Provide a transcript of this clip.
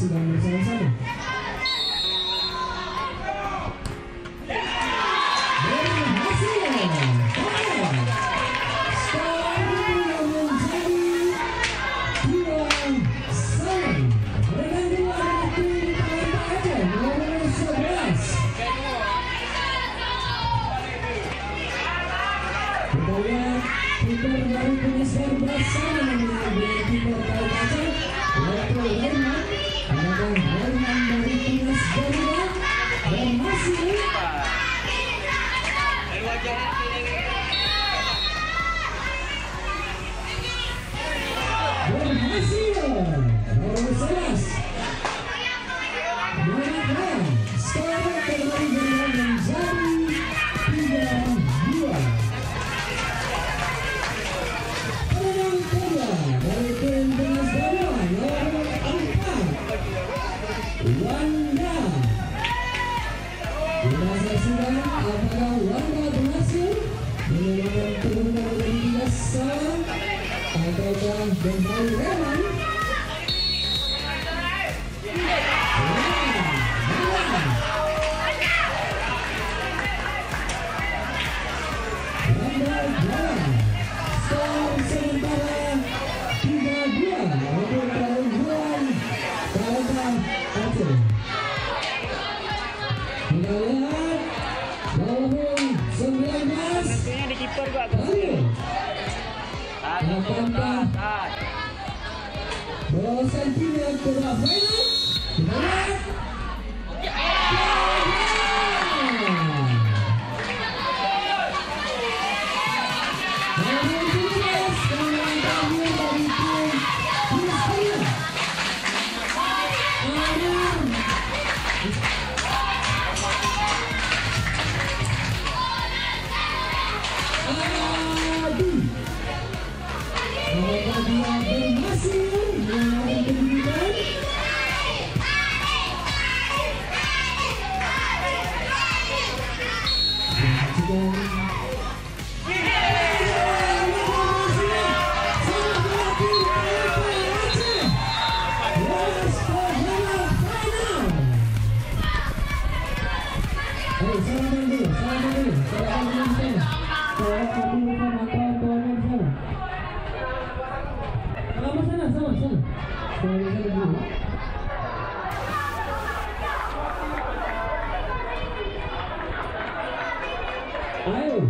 saksikan bersama-sama. Kita lihat kiper dari Tunas bersama dengan kiper Talenta Aceh, yaitu Herman. Ada Herman dari Tunas Garuda dan masih berhasil nomor 11 menang. Sekarang kembali bermain menjadi 3-2. Dari tim Tunas Banda nomor 4 Banda. Kita saksikan apakah Banda berhasil menyelamatkan kedudukan dari 3-1 ataukah kembali Herman. Skor sementara 3-2 untuk keunggulan Talenta Aceh. Kita lihat nomor 19 Ayo. Akankah lolos timnya ke babak final? Kita lihat. Ayo.